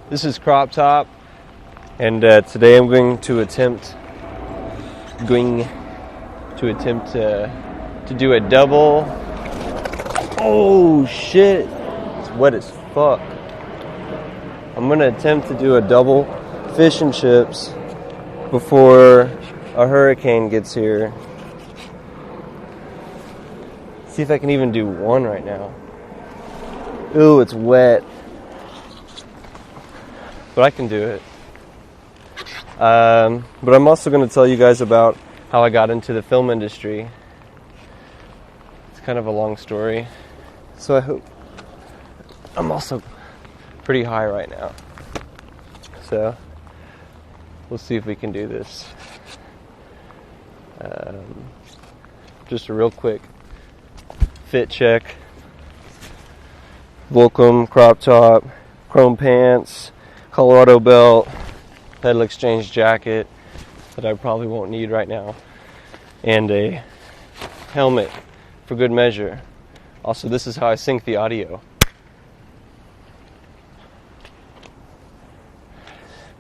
This is Crop Top, and today I'm going to attempt to do a double. Oh shit! It's wet as fuck. I'm gonna attempt to do a double fish and chips before a hurricane gets here. See if I can even do one right now. Ooh, it's wet. But I can do it. But I'm also going to tell you guys about how I got into the film industry. It's kind of a long story. So I hope... I'm also pretty high right now. So we'll see if we can do this. Just a real quick fit check. Volcom crop top, chrome pants, Colorado belt, pedal exchange jacket that I probably won't need right now, and a helmet for good measure. Also, this is how I sync the audio.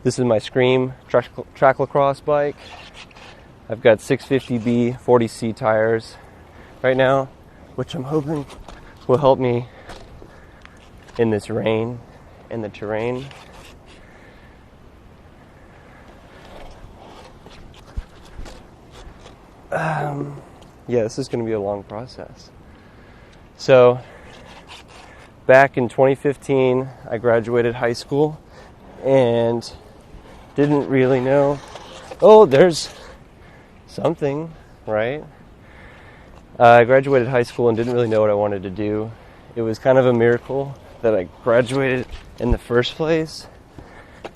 This is my Scream track lacrosse bike. I've got 650B 40C tires right now, which I'm hoping will help me in this rain and the terrain. Yeah, this is going to be a long process. So, back in 2015, I graduated high school and didn't really know, oh, there's something, right? I graduated high school and didn't really know what I wanted to do. It was kind of a miracle that I graduated in the first place,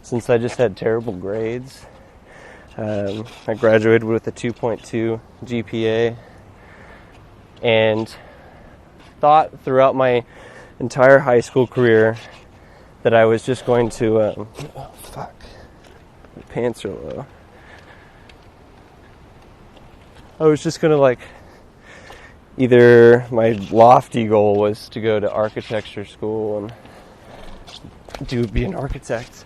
since I just had terrible grades. I graduated with a 2.2 GPA and thought throughout my entire high school career that I was just going to, oh fuck, my pants are low. I was just gonna either my lofty goal was to go to architecture school and be an architect,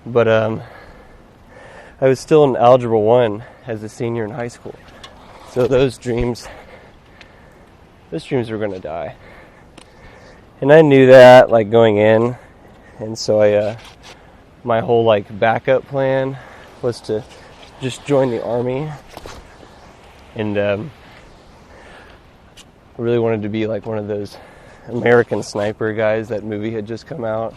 but I was still in Algebra 1 as a senior in high school, so those dreams were gonna die, and I knew that going in, and so my whole backup plan was to just join the army, and I really wanted to be one of those American Sniper guys. That movie had just come out,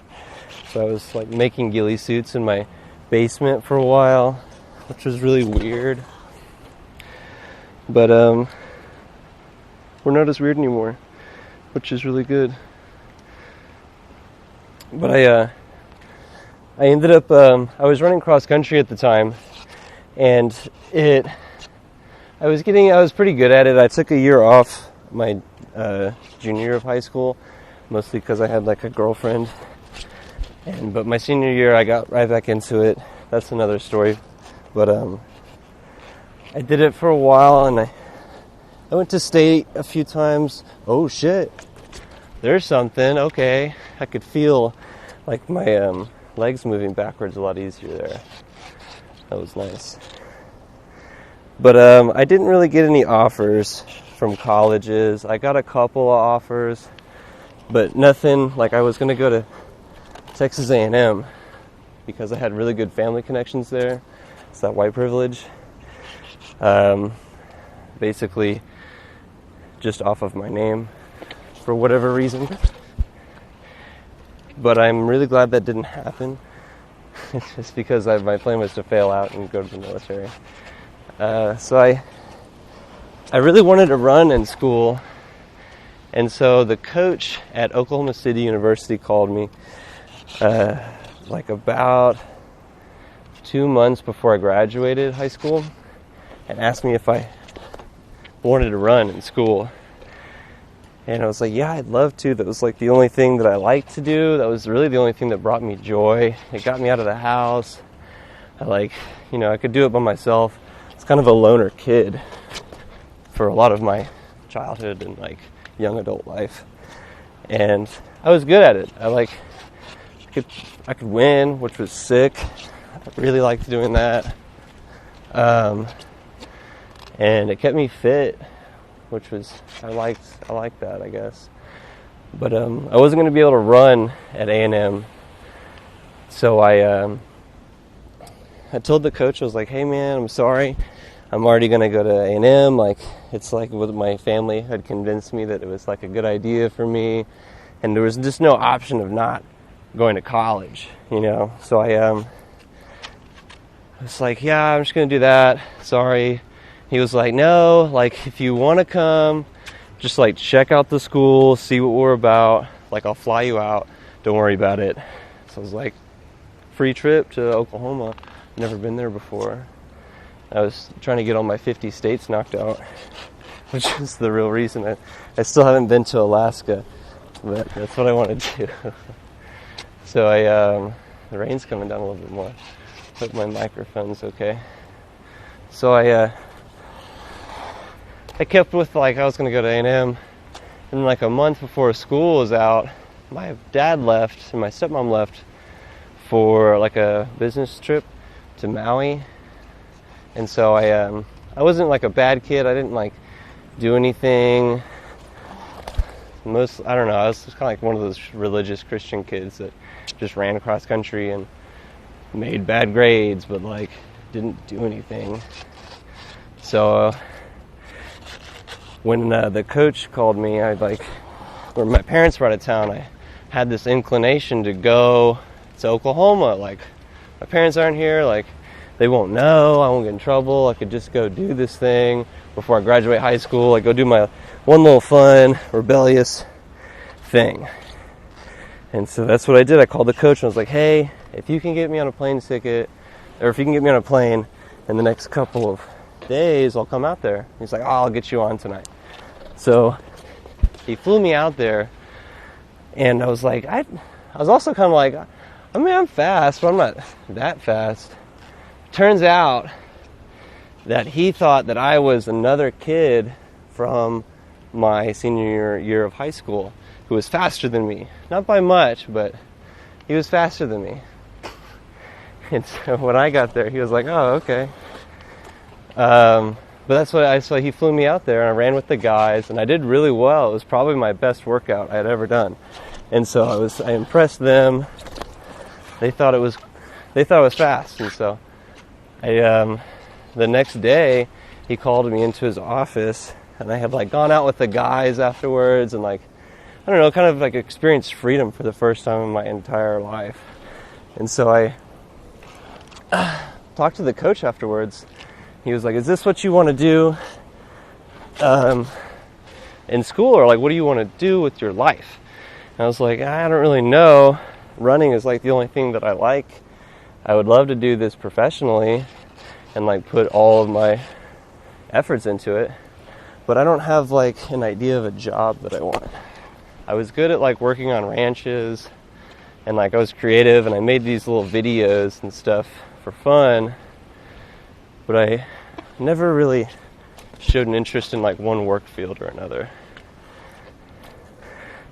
so I was making ghillie suits in my basement for a while, which was really weird, but we're not as weird anymore, which is really good. But I ended up I was running cross country at the time, and I was pretty good at it. I took a year off my junior year of high school, mostly because I had a girlfriend, but my senior year I got right back into it. That's another story, but I did it for a while, and I went to state a few times. Oh shit, there's something. Okay, I could feel my legs moving backwards a lot easier there. That was nice. But I didn't really get any offers from colleges. I got a couple of offers, but nothing. I was going to go to Texas A&M because I had really good family connections there. It's that white privilege. Basically, just off of my name, for whatever reason. But I'm really glad that didn't happen. Just because my plan was to fail out and go to the military. So I really wanted to run in school, and so the coach at Oklahoma City University called me about 2 months before I graduated high school and asked me if I wanted to run in school. And I was like, yeah, I'd love to. That was the only thing that I liked to do. That was really the only thing that brought me joy. It got me out of the house. I could do it by myself. It's kind of a loner kid for a lot of my childhood and young adult life. and I was good at it. I could win, which was sick. I really liked doing that. And it kept me fit, which was, I liked that, I guess. But I wasn't going to be able to run at A&M, so I told the coach, I was like, hey man, I'm sorry, I'm already going to go to A&M. Like, it's like with my family had convinced me that it was like a good idea for me, and there was just no option of not going to college, you know. So I was like, yeah, I'm just going to do that, sorry. He was like, no, like, if you want to come, just like check out the school, see what we're about, like I'll fly you out, don't worry about it. So I was like, free trip to Oklahoma, never been there before. I was trying to get all my 50 states knocked out, which is the real reason. I still haven't been to Alaska, but that's what I want to do. So the rain's coming down a little bit more. Hope my microphone's okay. So I kept with, like, I was going to go to A&M, and like a month before school was out, my dad left and my stepmom left for like a business trip to Maui. And so I wasn't like a bad kid. I didn't like do anything. I don't know, I was just kind of like one of those religious Christian kids that just ran across country and made bad grades, but like didn't do anything. So when the coach called me, when my parents were out of town, I had this inclination to go to Oklahoma. Like, my parents aren't here, like, they won't know, I won't get in trouble, I could just go do this thing before I graduate high school, like go do my one little fun, rebellious thing. And so that's what I did. I called the coach and I was like, hey, if you can get me on a plane ticket, or if you can get me on a plane in the next couple of days, I'll come out there. He's like, oh, I'll get you on tonight. So he flew me out there, and I was like, I was also kind of like, I mean, I'm fast, but I'm not that fast. Turns out that he thought that I was another kid from my senior year of high school who was faster than me. Not by much, but he was faster than me. And so when I got there, he was like, oh, okay. But that's what I saw. He flew me out there, and I ran with the guys, and I did really well. It was probably my best workout I had ever done. And so I impressed them. They thought it was fast. And so the next day, he called me into his office, and I had like gone out with the guys afterwards, and like, I don't know, kind of like experienced freedom for the first time in my entire life. And so I talked to the coach afterwards. He was like, is this what you want to do in school, or like, what do you want to do with your life? And I was like, I don't really know. Running is like the only thing that I like. I would love to do this professionally and like put all of my efforts into it, but I don't have like an idea of a job that I want. I was good at like working on ranches, and like I was creative, and I made these little videos and stuff for fun, but I never really showed an interest in like one work field or another.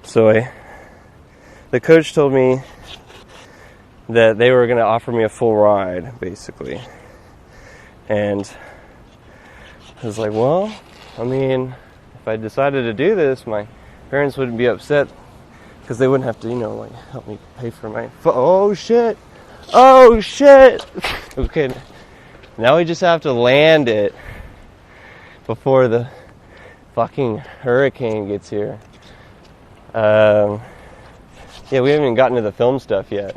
So the coach told me that they were going to offer me a full ride, basically. And I was like, well, I mean, if I decided to do this, my parents wouldn't be upset, because they wouldn't have to, like help me pay for my oh shit. Okay, now we just have to land it before the fucking hurricane gets here. Yeah, we haven't even gotten to the film stuff yet.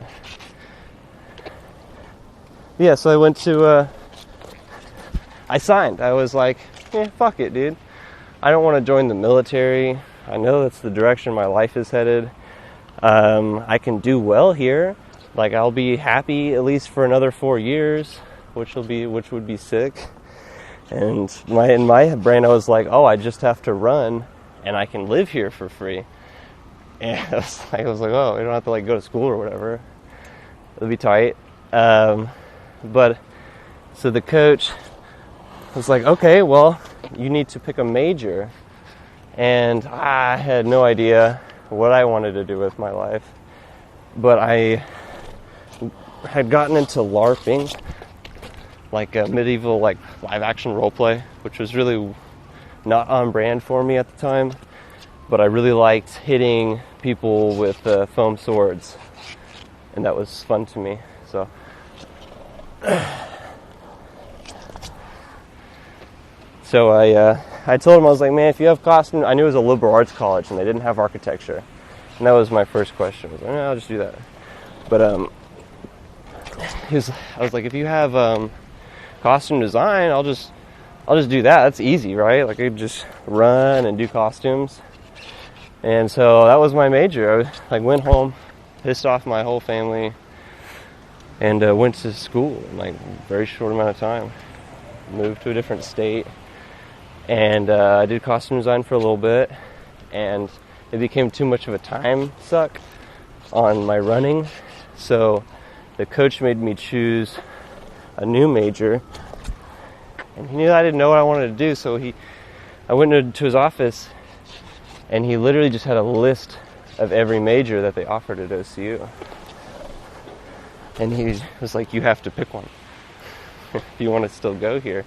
Yeah, so I went to I signed. I was like, fuck it, dude. I don't want to join the military. I know that's the direction my life is headed. I can do well here. Like, I'll be happy at least for another 4 years, which would be sick. And in my brain, I was like, oh, I just have to run, and I can live here for free. And I was like, oh, I don't have to like go to school or whatever. It'll be tight. But so the coach was like, okay, well, you need to pick a major. And I had no idea. what I wanted to do with my life. But I had gotten into LARPing, like a medieval like live action role play, which was really not on brand for me at the time. But I really liked hitting people with foam swords, and that was fun to me. So I told him, I was like, man, if you have costume, I knew it was a liberal arts college and they didn't have architecture, and that was my first question. I was like, no, I'll just do that. But I was like, if you have costume design, I'll just do that. That's easy, right? Like, I could just run and do costumes. And so that was my major. I went home, pissed off my whole family, and went to school in like a very short amount of time. Moved to a different state, and I did costume design for a little bit, and it became too much of a time suck on my running. So the coach made me choose a new major, and he knew I didn't know what I wanted to do. So I went to his office, and he literally just had a list of every major that they offered at OCU. And he was like, you have to pick one if you want to still go here.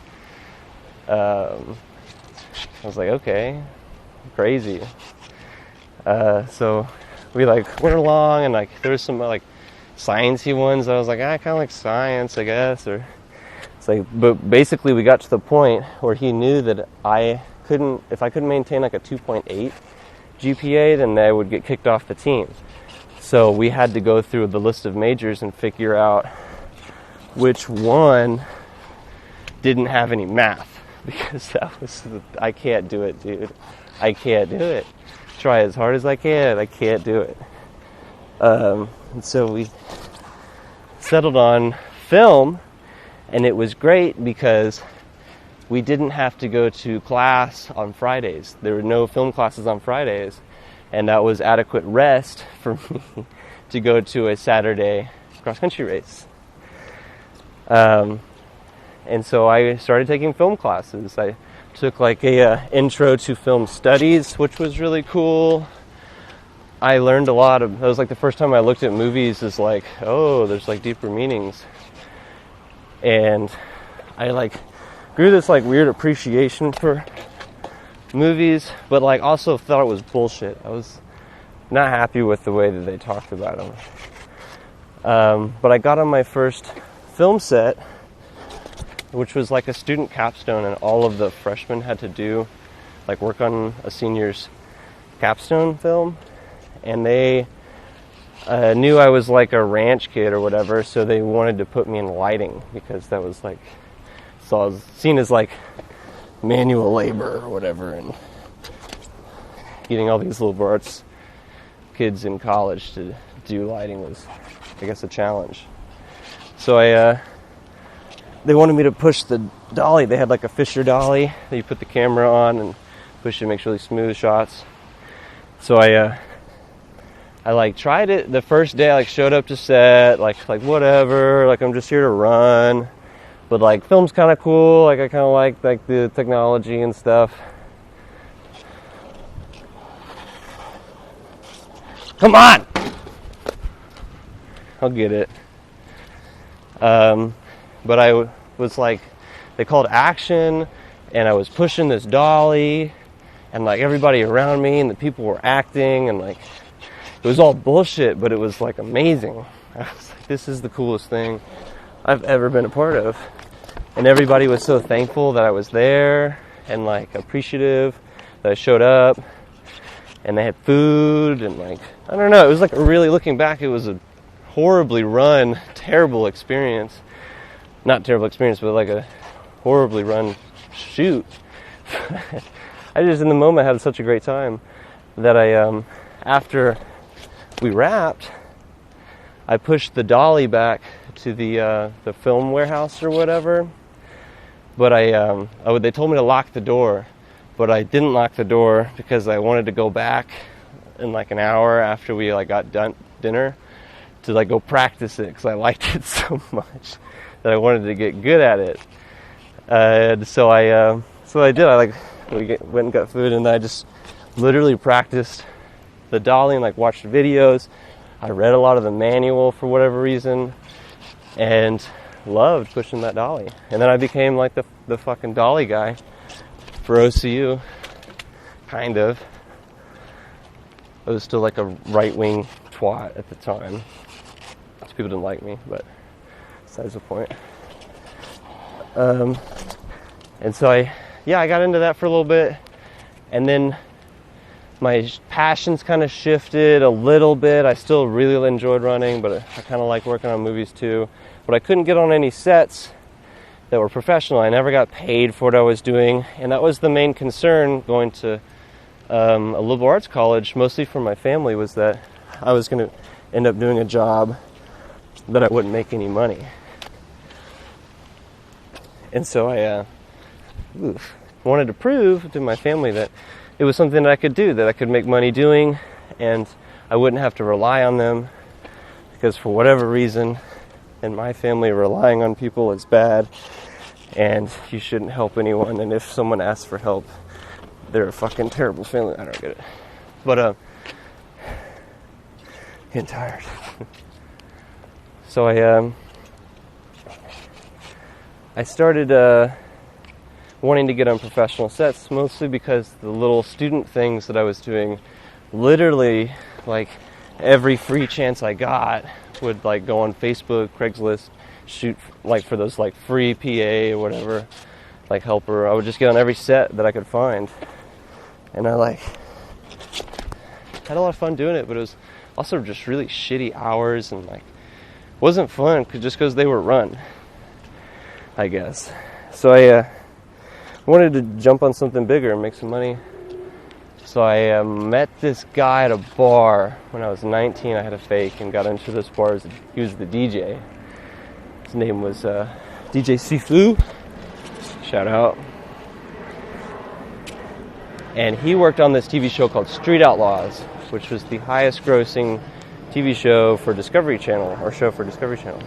I was like, okay, crazy. So we like went along, and like there was some like sciencey ones. I was like, I kind of like science, I guess. Or it's like, but basically we got to the point where he knew that if I couldn't maintain like a 2.8 GPA, then I would get kicked off the team. So we had to go through the list of majors and figure out which one didn't have any math, because I can't do it, dude. I can't do it. Try as hard as I can't do it. And so we settled on film, and it was great because we didn't have to go to class on Fridays. There were no film classes on Fridays, and that was adequate rest for me to go to a Saturday cross-country race. And so I started taking film classes. I took like a intro to film studies, which was really cool. I learned a lot that was like the first time I looked at movies as like, oh, there's like deeper meanings. And I like grew this like weird appreciation for movies, but like also thought it was bullshit. I was not happy with the way that they talked about them. But I got on my first film set, which was like a student capstone, and all of the freshmen had to do like work on a senior's capstone film, and they knew I was like a ranch kid or whatever, so they wanted to put me in lighting, because that was like, so I was seen as like manual labor or whatever, and getting all these liberal arts kids in college to do lighting was, I guess, a challenge. So they wanted me to push the dolly. They had like a Fisher dolly that you put the camera on and push it, makes really smooth shots. So I like tried it the first day. I like showed up to set, like whatever, like I'm just here to run. But like film's kind of cool. Like I kind of like the technology and stuff. Come on, I'll get it. But I was like, they called action, and I was pushing this dolly, and like everybody around me and the people were acting, and like it was all bullshit, but it was like amazing. I was like, this is the coolest thing I've ever been a part of. And everybody was so thankful that I was there, and like appreciative that I showed up, and they had food, and like, I don't know, it was like really, looking back, it was a horribly run, terrible experience. Not terrible experience, but like a horribly run shoot. I just, in the moment, had such a great time that I, after we wrapped, I pushed the dolly back to the film warehouse or whatever. But they told me to lock the door, but I didn't lock the door because I wanted to go back in like an hour after we like got done dinner to like go practice it, because I liked it so much that I wanted to get good at it. And so I did. We went and got food, and I just literally practiced the dolly and like watched videos. I read a lot of the manual for whatever reason, and loved pushing that dolly. And then I became like the fucking dolly guy for OCU, kind of. I was still like a right-wing twat at the time. People didn't like me, but besides the point. And so I got into that for a little bit, and then my passions kind of shifted a little bit. I still really enjoyed running, but I kind of like working on movies too. But I couldn't get on any sets that were professional. I never got paid for what I was doing, and that was the main concern going to a liberal arts college, mostly for my family, was that I was going to end up doing a job that I wouldn't make any money. And so I wanted to prove to my family that it was something that I could do, that I could make money doing, and I wouldn't have to rely on them, because for whatever reason, in my family, relying on people is bad, and you shouldn't help anyone, and if someone asks for help, they're a fucking terrible family. I don't get it. But, getting tired. So I started wanting to get on professional sets, mostly because the little student things that I was doing, literally, like, every free chance I got would, like, go on Facebook, Craigslist, shoot, like, for those, like, free PA or whatever, like, helper. I would just get on every set that I could find. And I, like, had a lot of fun doing it, but it was also just really shitty hours, and, like, wasn't fun just because they were run, I guess. So I wanted to jump on something bigger and make some money. So I met this guy at a bar when I was 19. I had a fake and got into this bar. He was the DJ. His name was DJ Sifu. Shout out. And he worked on this TV show called Street Outlaws, which was the highest grossing TV show for Discovery Channel, or show for Discovery Channel.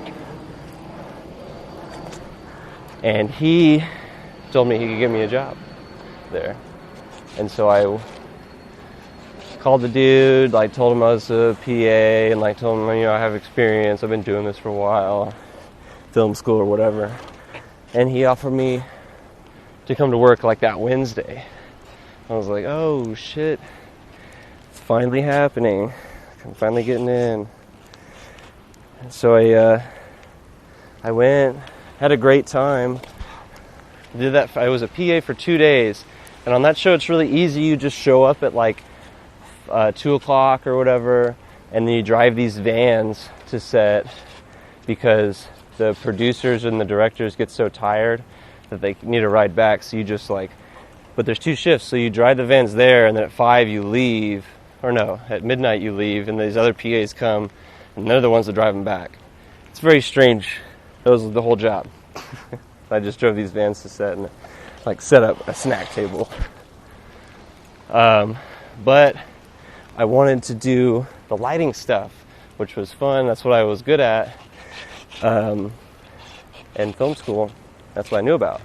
And he told me he could give me a job there. And so I called the dude, like, told him I was a PA, and, like, told him, you know, I have experience, I've been doing this for a while, film school or whatever. And he offered me to come to work, like, that Wednesday. I was like, oh shit, it's finally happening. I'm finally getting in. And so I went, had a great time. Did that. I was a PA for 2 days, and on that show it's really easy. You just show up at like 2 o'clock or whatever, and then you drive these vans to set, because the producers and the directors get so tired that they need a ride back. So you just like, but there's 2 shifts, so you drive the vans there, and then at 5 you leave, or no, at midnight you leave, and these other PAs come, and they're the ones that drive them back. It's very strange. That was the whole job. I just drove these vans to set and, like, set up a snack table. But I wanted to do the lighting stuff, which was fun. That's what I was good at. And film school, that's what I knew about.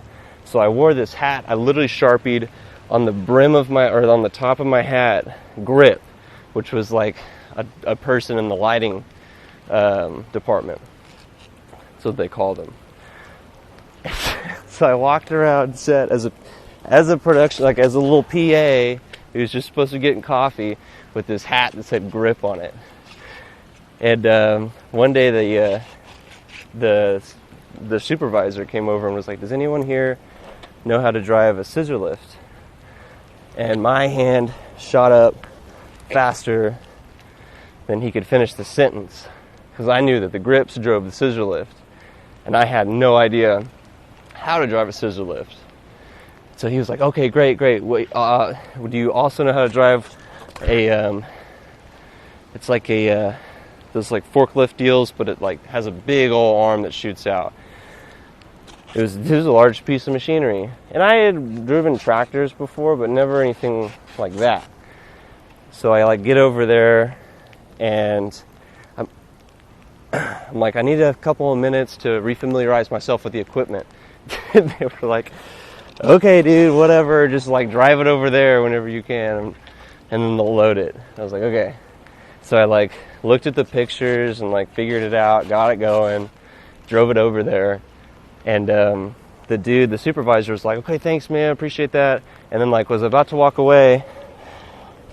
So I wore this hat. I literally Sharpied on the brim of my, or on the top of my hat, grip, which was like a person in the lighting department. That's what they called them. So I walked around set as a production, like as a little PA who was just supposed to be getting coffee, with this hat that said grip on it. And one day the supervisor came over and was like, does anyone here know how to drive a scissor lift? And my hand shot up faster than he could finish the sentence, because I knew that the grips drove the scissor lift, and I had no idea how to drive a scissor lift. So he was like, okay, great. Wait, do you also know how to drive a, it's like a, those like forklift deals, but it like has a big old arm that shoots out. It was a large piece of machinery. And I had driven tractors before, but never anything like that. So I like get over there, and I'm like, I need a couple of minutes to refamiliarize myself with the equipment. They were like, okay, dude, whatever, just like drive it over there whenever you can. and then they'll load it. I was like, okay. So I like looked at the pictures and like figured it out, got it going, drove it over there, and the supervisor was like, okay, thanks man, appreciate that, and then like was about to walk away,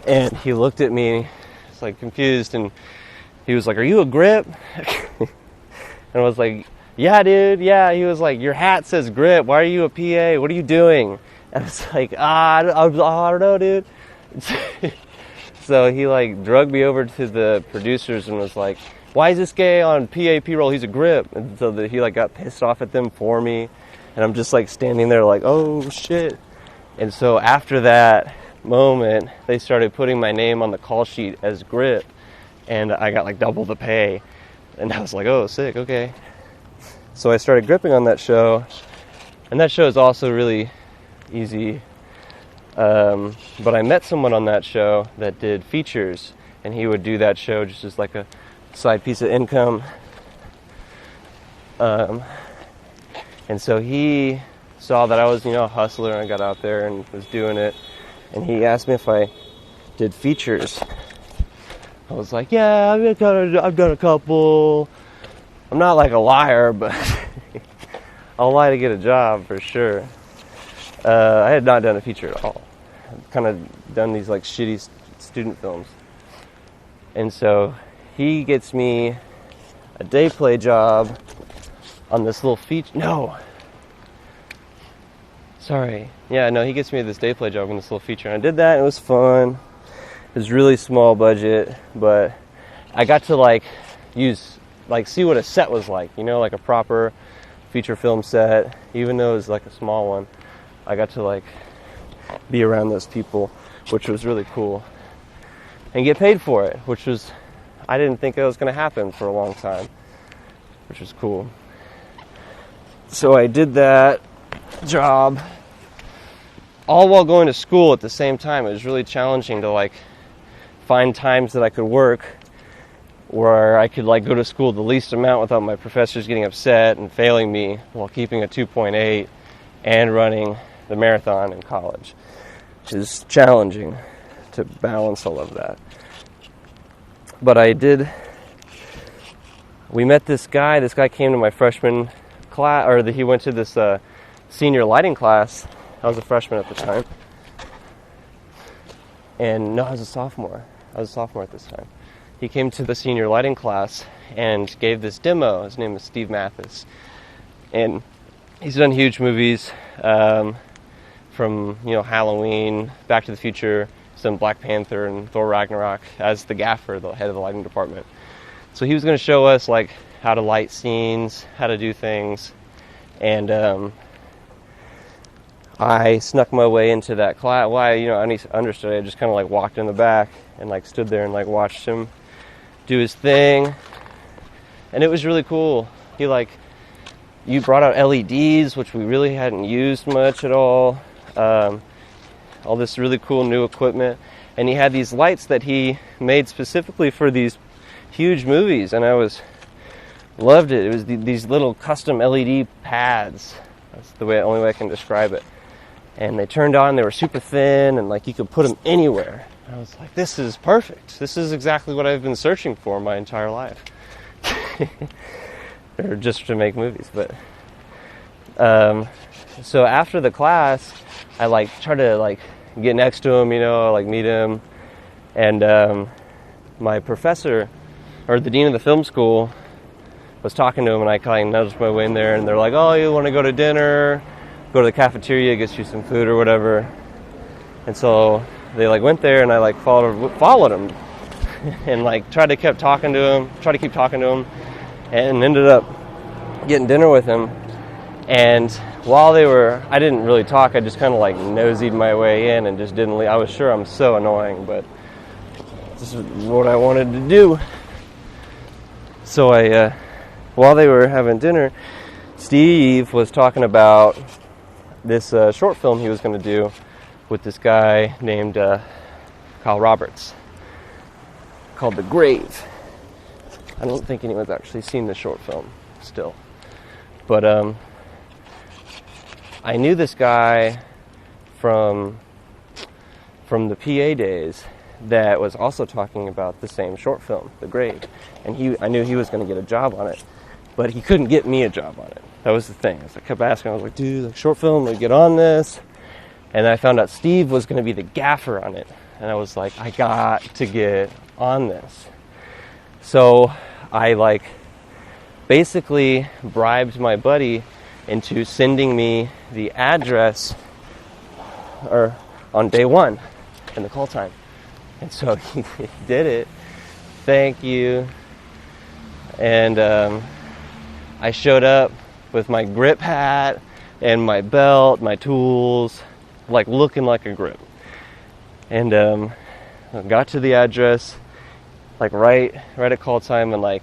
and he looked at me, it's like confused, and he was like, are you a grip? And I was like, yeah dude, yeah. He was like, your hat says grip, why are you a PA, what are you doing? And I was like, I don't know dude. So he like drugged me over to the producers and was like, why is this guy on PAP roll? He's a grip. And so he like got pissed off at them for me. And I'm just like standing there like, oh shit. And so after that moment, they started putting my name on the call sheet as grip. And I got like double the pay. And I was like, oh, sick, okay. So I started gripping on that show. And that show is also really easy. But I met someone on that show that did features, and he would do that show just as like a side piece of income. And so he saw that I was, a hustler, and I got out there and was doing it. And he asked me if I did features. I was like, yeah, I've done a couple. I'm not like a liar, but I'll lie to get a job for sure. I had not done a feature at all. I've kind of done these like shitty student films. And so he gets me a day play job on this little feature. He gets me this day play job on this little feature. And I did that, and it was fun. It was really small budget, but I got to like see what a set was like, like a proper feature film set, even though it was like a small one. I got to like be around those people, which was really cool, and get paid for it, which was, I didn't think it was going to happen for a long time, which was cool. So I did that job all while going to school at the same time. It was really challenging to like find times that I could work where I could like go to school the least amount without my professors getting upset and failing me while keeping a 2.8 and running the marathon in college, which is challenging to balance all of that. But we met this guy. This guy came to my freshman class, or he went to this senior lighting class. I was a freshman at the time. And no, I was a sophomore. I was a sophomore at this time. He came to the senior lighting class and gave this demo. His name is Steve Mathis. And he's done huge movies, from, Halloween, Back to the Future, some Black Panther and Thor Ragnarok as the gaffer, the head of the lighting department. So he was going to show us like how to light scenes, how to do things. And I snuck my way into that class. I understood. I just kind of like walked in the back and like stood there and like watched him do his thing. And it was really cool. You brought out LEDs, which we really hadn't used much at all. All this really cool new equipment. And he had these lights that he made specifically for these huge movies. And I loved it. It was these little custom LED pads. That's the only way I can describe it. And they turned on, they were super thin, and like you could put them anywhere. And I was like, this is perfect. This is exactly what I've been searching for my entire life. Or just to make movies. But so after the class, I like tried to like get next to him, like meet him. And my professor, or the dean of the film school, was talking to him, and I kind of nudged my way in there, and they're like, oh, you want to go to dinner? Go to the cafeteria, get you some food or whatever. And so they like went there, and I like followed him and like tried to keep talking to him, and ended up getting dinner with him. And while I didn't really talk. I just kind of like noseyed my way in and just didn't leave. I was sure I'm so annoying, but this is what I wanted to do. So while they were having dinner, Steve was talking about this short film he was going to do with this guy named Kyle Roberts called The Grave. I don't think anyone's actually seen the short film still. But I knew this guy from the PA days, that was also talking about the same short film, The Grave. And I knew he was going to get a job on it, but he couldn't get me a job on it. That was the thing. I kept asking, I was like, dude, like, short film, let me get on this. And I found out Steve was going to be the gaffer on it. And I was like, I got to get on this. So I like basically bribed my buddy into sending me the address or on day one in the call time. And so he did it. Thank you. And I showed up with my grip hat and my belt, my tools, like looking like a grip. And I got to the address like right at call time, and like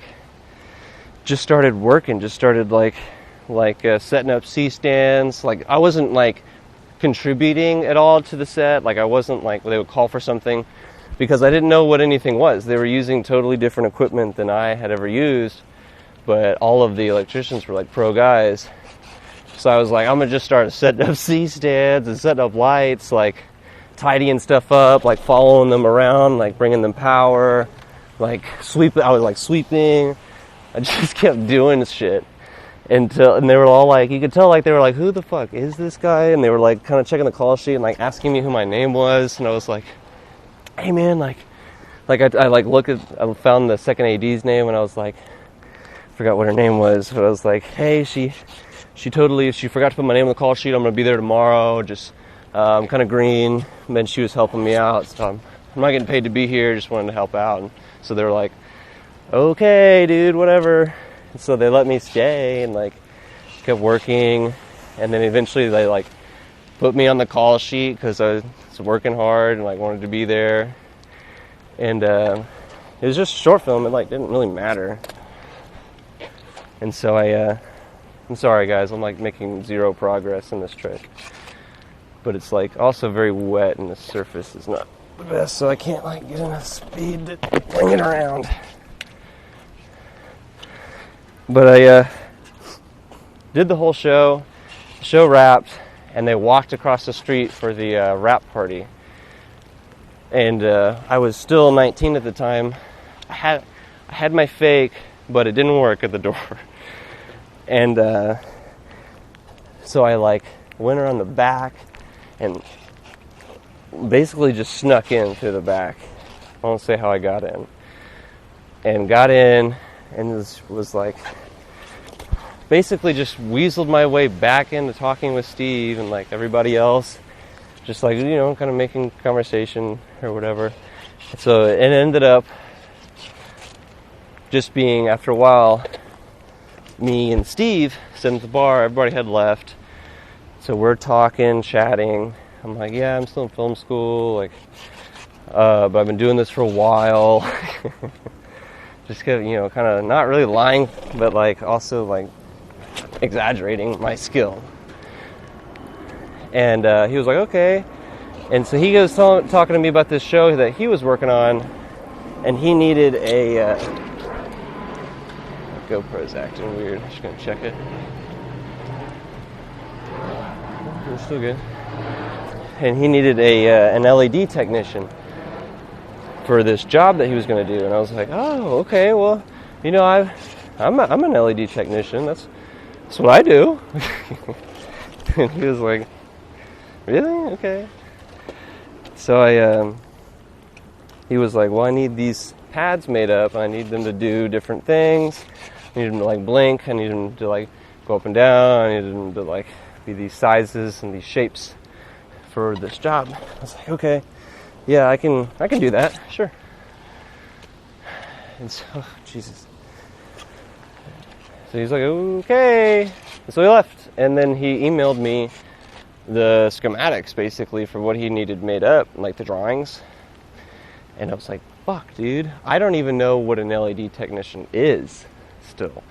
just started working, just started like setting up C-stands. Like I wasn't like contributing at all to the set. Like I wasn't like, they would call for something because I didn't know what anything was. They were using totally different equipment than I had ever used, but all of the electricians were like pro guys. So I was like, I'm gonna just start setting up C-stands and setting up lights, like tidying stuff up, like following them around, like bringing them power, like sweeping. I was like sweeping. I just kept doing this shit and they were all like, you could tell like they were like, who the fuck is this guy? And they were like kind of checking the call sheet and like asking me who my name was. And I was like, hey man, I found the second AD's name, and I was like, forgot what her name was, but I was like, hey, she forgot to put my name on the call sheet. I'm gonna be there tomorrow. Just I'm kind of green. And then she was helping me out, so I'm not getting paid to be here. Just wanted to help out. And so they were like, okay, dude, whatever. And so they let me stay and like kept working. And then eventually they like put me on the call sheet because I was working hard and like wanted to be there. And it was just a short film. It like didn't really matter. And so I'm sorry guys, I'm like making zero progress in this trick. But it's like also very wet and the surface is not the best, so I can't like get enough speed to bring it around. But I did the whole show. The show wrapped, and they walked across the street for the wrap party. And I was still 19 at the time. I had my fake, but it didn't work at the door. And so I like went around the back and basically just snuck in through the back. I won't say how I got in. And got in and was like basically just weaseled my way back into talking with Steve and like everybody else. Just like, you know, kind of making conversation or whatever. So it ended up just being, after a while, me and Steve sitting at the bar. Everybody had left. So we're talking, chatting. I'm like, yeah, I'm still in film school. Like, but I've been doing this for a while. Just, you know, kind of not really lying, but like also like exaggerating my skill. And he was like, okay. And so he goes talking to me about this show that he was working on, and he needed a GoPro's acting weird. I'm just gonna check it. It's still good. And he needed an LED technician for this job that he was going to do. And I was like, oh, okay, well, you know, I'm an LED technician. That's what I do. And he was like, really? Okay. So he was like, well, I need these pads made up. I need them to do different things. I need them to like blink. I need them to like go up and down. I need them to like be these sizes and these shapes for this job. I was like, okay, yeah, I can do that, sure. And so, Jesus. So he's like, okay. And so he left, and then he emailed me the schematics basically for what he needed made up, like the drawings. And I was like, fuck, dude, I don't even know what an LED technician is still.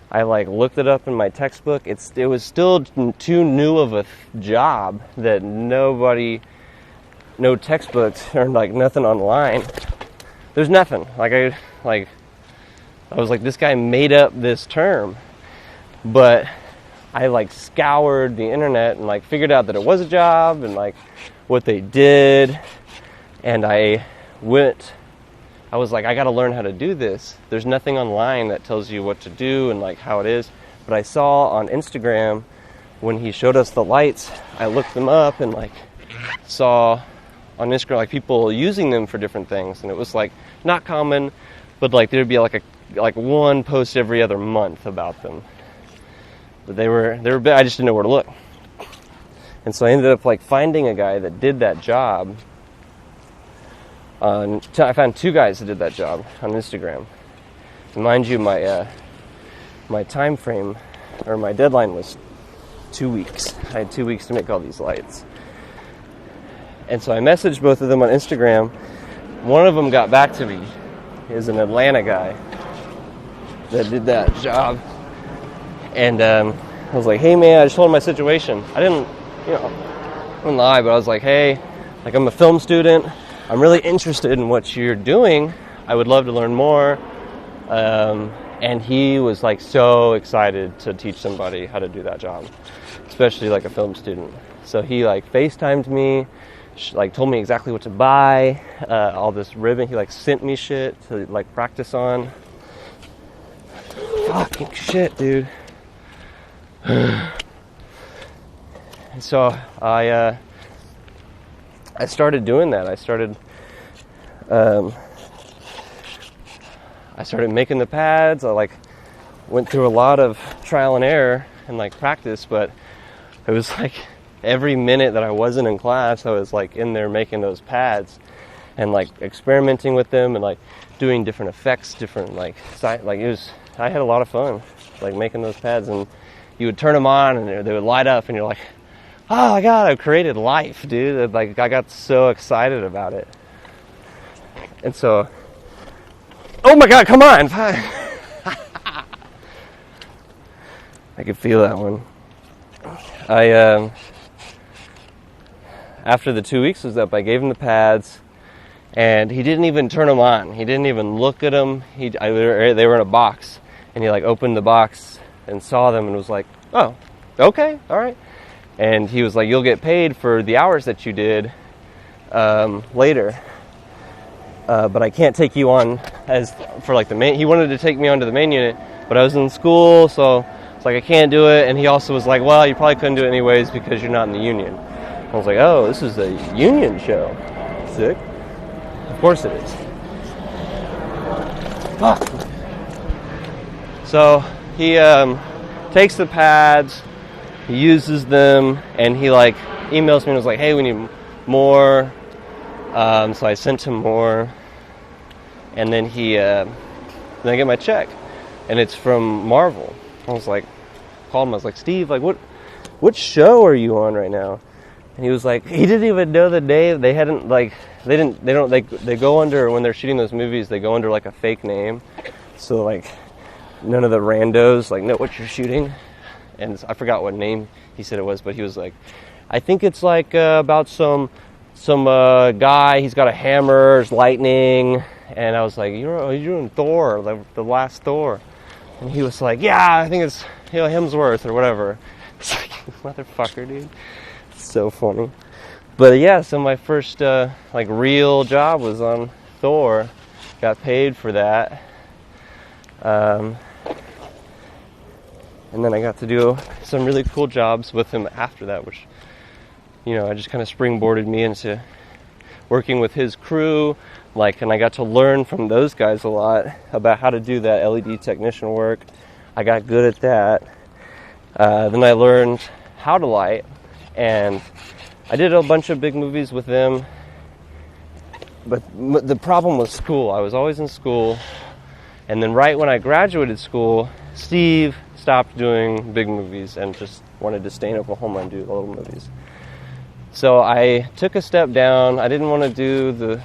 I like looked it up in my textbook. It was still too new of a job that no textbooks or like nothing online. There's nothing. I was like, this guy made up this term, but I like scoured the internet and like figured out that it was a job and like what they did, and I I was like, I got to learn how to do this. There's nothing online that tells you what to do and like how it is. But I saw on Instagram when he showed us the lights, I looked them up and like saw on Instagram like people using them for different things, and it was like not common, but like there'd be like one post every other month about them. But they were I just didn't know where to look. And so I ended up like finding a guy that did that job. I found 2 guys that did that job on Instagram. And mind you, my time frame or my deadline was 2 weeks. I had 2 weeks to make all these lights. And so I messaged both of them on Instagram. One of them got back to me. He's an Atlanta guy that did that job. And I was like, hey man, I just told him my situation. I didn't lie, but I was like, hey, like I'm a film student. I'm really interested in what you're doing. I would love to learn more. And he was like so excited to teach somebody how to do that job, especially like a film student. So he like FaceTimed me, like told me exactly what to buy, all this ribbon. He like sent me shit to like practice on. Fucking shit, dude. So I started doing that. I started making the pads. I like went through a lot of trial and error and like practice, but it was like every minute that I wasn't in class, I was like in there making those pads and like experimenting with them and like doing different effects, different like it was. I had a lot of fun like making those pads, and you would turn them on and they would light up, and you're like, oh my god, I've created life, dude. Like I got so excited about it. And so, oh my god, come on. I could feel that one. After the 2 weeks was up, I gave him the pads, and he didn't even turn them on. He didn't even look at them. They were in a box, and he like opened the box and saw them and was like, oh, okay, all right. And he was like, you'll get paid for the hours that you did later. But I can't take you on as for like the main. He wanted to take me onto the main unit, but I was in school, so it's like I can't do it. And he also was like, well, you probably couldn't do it anyways because you're not in the union. I was like, oh, this is a union show. Sick. Of course it is. Fuck. So he takes the pads, he uses them, and he like emails me and was like, hey, we need more. So I sent him more, and then then I get my check, and it's from Marvel. I was like, called him. I was like, Steve, like what show are you on right now? And he was like, he didn't even know the name. They hadn't like they go under, when they're shooting those movies, they go under like a fake name, so like none of the randos like know what you're shooting. And I forgot what name he said it was, but he was like, I think it's like about some guy, he's got a hammer, there's lightning. And I was like, you're doing Thor, like the last Thor. And he was like, yeah, I think it's Hemsworth or whatever. It's like, motherfucker, dude. It's so funny. But yeah, so my first like real job was on Thor. Got paid for that. And then I got to do some really cool jobs with him after that, which, I just kind of springboarded me into working with his crew, and I got to learn from those guys a lot about how to do that LED technician work. I got good at that. Then I learned how to light, and I did a bunch of big movies with them. But the problem was school. I was always in school, and then right when I graduated school, Steve stopped doing big movies and just wanted to stay in Oklahoma and do little movies. So I took a step down. I didn't want to do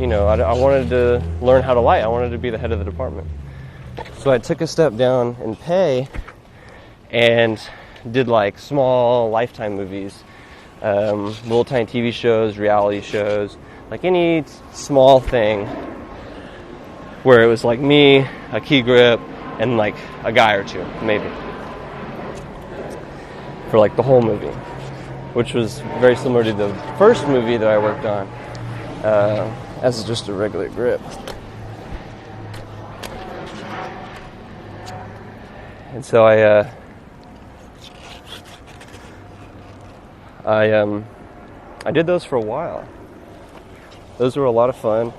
I wanted to learn how to light. I wanted to be the head of the department. So I took a step down in pay and did like small Lifetime movies, little tiny TV shows, reality shows, like any small thing where it was like me, a key grip, and like a guy or two, maybe, for like the whole movie, which was very similar to the first movie that I worked on. That's just a regular grip. And so I did those for a while. Those were a lot of fun.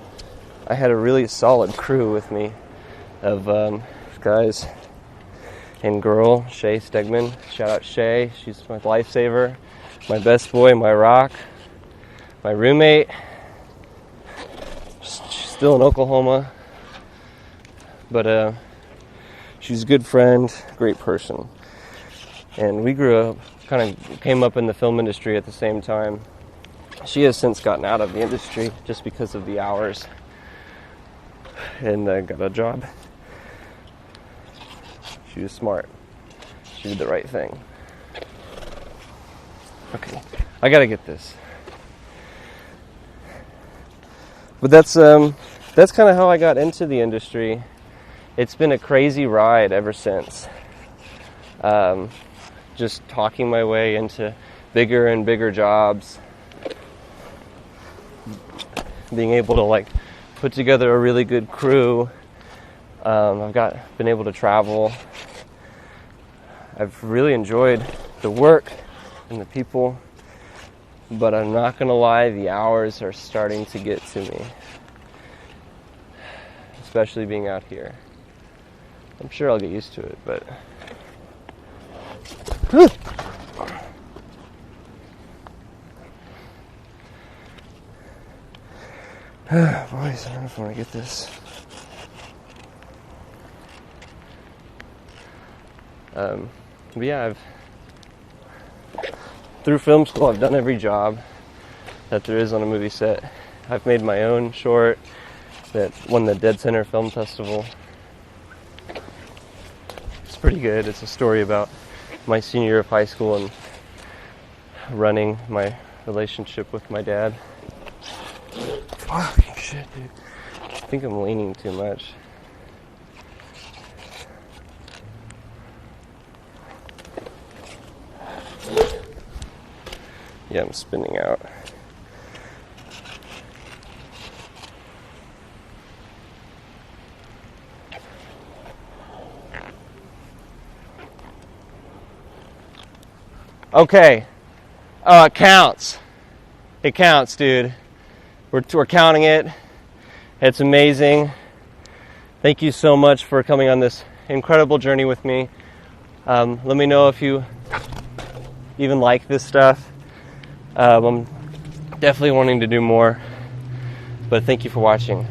I had a really solid crew with me of guys and girl, Shay Stegman. Shout out Shay, she's my lifesaver, my best boy, my rock, my roommate. She's still in Oklahoma, but she's a good friend, great person. And we grew up, kind of came up in the film industry at the same time. She has since gotten out of the industry just because of the hours and got a job. She was smart. She did the right thing. Okay, I gotta get this. But that's kind of how I got into the industry. It's been a crazy ride ever since. Just talking my way into bigger and bigger jobs. Being able to like put together a really good crew. I've been able to travel. I've really enjoyed the work and the people, but I'm not gonna lie, the hours are starting to get to me, especially being out here. I'm sure I'll get used to it, but boys, I don't know if I want to get this. But yeah, through film school, I've done every job that there is on a movie set. I've made my own short that won the Dead Center Film Festival. It's pretty good. It's a story about my senior year of high school and running my relationship with my dad. Fucking shit, dude. I think I'm leaning too much. Yeah, I'm spinning out. Okay. Oh, it counts. It counts, dude. We're counting it. It's amazing. Thank you so much for coming on this incredible journey with me. Let me know if you even like this stuff. I'm definitely wanting to do more, but thank you for watching.